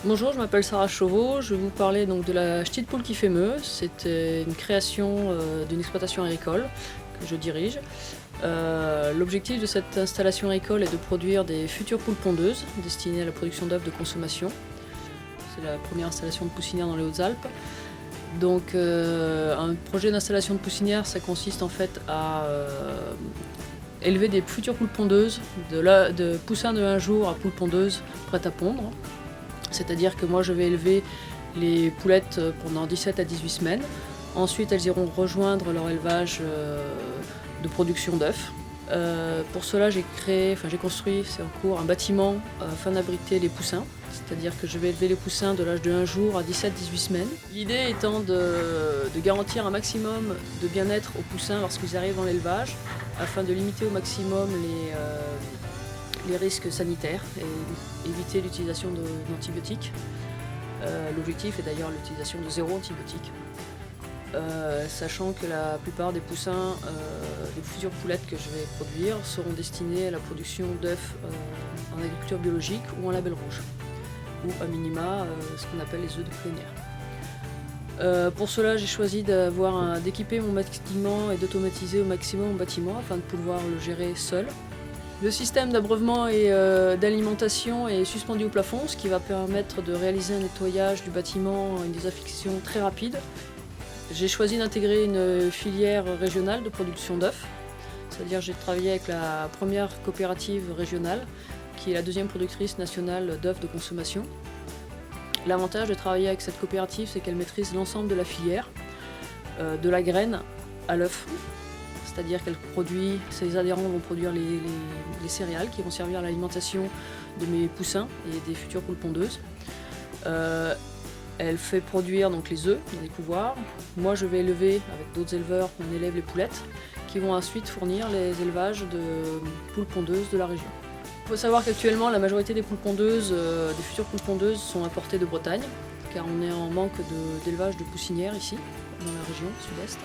Bonjour, je m'appelle Sarah Chauveau, je vais vous parler donc de la ch'ti de poule qui fait meuh. C'est une création d'une exploitation agricole que je dirige. L'objectif de cette installation agricole est de produire des futures poules pondeuses destinées à la production d'œufs de consommation. C'est la première installation de poussinière dans les Hautes-Alpes. Donc un projet d'installation de poussinière, ça consiste en fait à élever des futures poules pondeuses, de poussins de 1 jour à poules pondeuses prêtes à pondre. C'est-à-dire que moi je vais élever les poulettes pendant 17 à 18 semaines. Ensuite elles iront rejoindre leur élevage de production d'œufs. Pour cela j'ai construit, c'est en cours, un bâtiment afin d'abriter les poussins. C'est-à-dire que je vais élever les poussins de l'âge de 1 jour à 17-18 semaines. L'idée étant de garantir un maximum de bien-être aux poussins lorsqu'ils arrivent dans l'élevage, afin de limiter au maximum les risques sanitaires et éviter l'utilisation d'antibiotiques. L'objectif est d'ailleurs l'utilisation de 0 antibiotiques. Sachant que la plupart des poussins, des futures poulettes que je vais produire seront destinés à la production d'œufs en agriculture biologique ou en label rouge, ou à minima ce qu'on appelle les œufs de plénière. Pour cela, j'ai choisi d'équiper mon bâtiment et d'automatiser au maximum mon bâtiment afin de pouvoir le gérer seul. Le système d'abreuvement et d'alimentation est suspendu au plafond, ce qui va permettre de réaliser un nettoyage du bâtiment, une désinfection très rapide. J'ai choisi d'intégrer une filière régionale de production d'œufs, c'est-à-dire j'ai travaillé avec la première coopérative régionale, qui est la deuxième productrice nationale d'œufs de consommation. L'avantage de travailler avec cette coopérative, c'est qu'elle maîtrise l'ensemble de la filière, de la graine à l'œuf. C'est-à-dire qu'elle produit, ses adhérents vont produire les céréales qui vont servir à l'alimentation de mes poussins et des futures poules pondeuses. Elle fait produire donc les œufs dans les couvoirs. Moi je vais élever avec d'autres éleveurs, on élève les poulettes qui vont ensuite fournir les élevages de poules pondeuses de la région. Il faut savoir qu'actuellement la majorité des poules pondeuses, des futures poules pondeuses sont importées de Bretagne, car on est en manque d'élevage de poussinières ici, dans la région sud-est.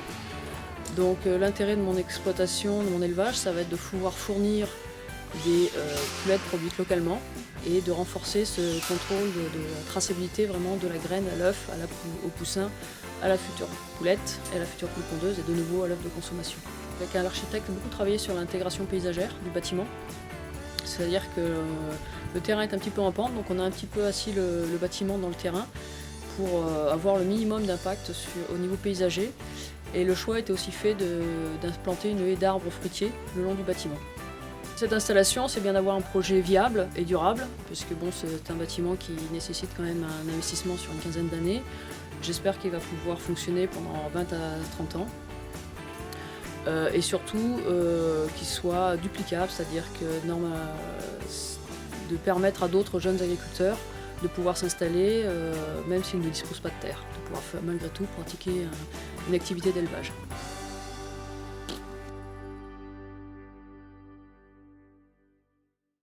Donc l'intérêt de mon exploitation, de mon élevage, ça va être de pouvoir fournir des poulettes produites localement et de renforcer ce contrôle de la traçabilité vraiment de la graine à l'œuf, au poussin, à la future poulette et à la future poule pondeuse et de nouveau à l'œuf de consommation. Avec l'architecte, j'ai beaucoup travaillé sur l'intégration paysagère du bâtiment. C'est-à-dire que le terrain est un petit peu en pente, donc on a un petit peu assis le bâtiment dans le terrain pour avoir le minimum d'impact au niveau paysager. Et le choix était aussi fait d'implanter une haie d'arbres fruitiers le long du bâtiment. Cette installation, c'est bien d'avoir un projet viable et durable, puisque bon, c'est un bâtiment qui nécessite quand même un investissement sur une quinzaine d'années. J'espère qu'il va pouvoir fonctionner pendant 20 à 30 ans. Et surtout qu'il soit duplicable, c'est-à-dire de permettre à d'autres jeunes agriculteurs de pouvoir s'installer, même s'ils ne disposent pas de terre, de pouvoir malgré tout pratiquer une activité d'élevage.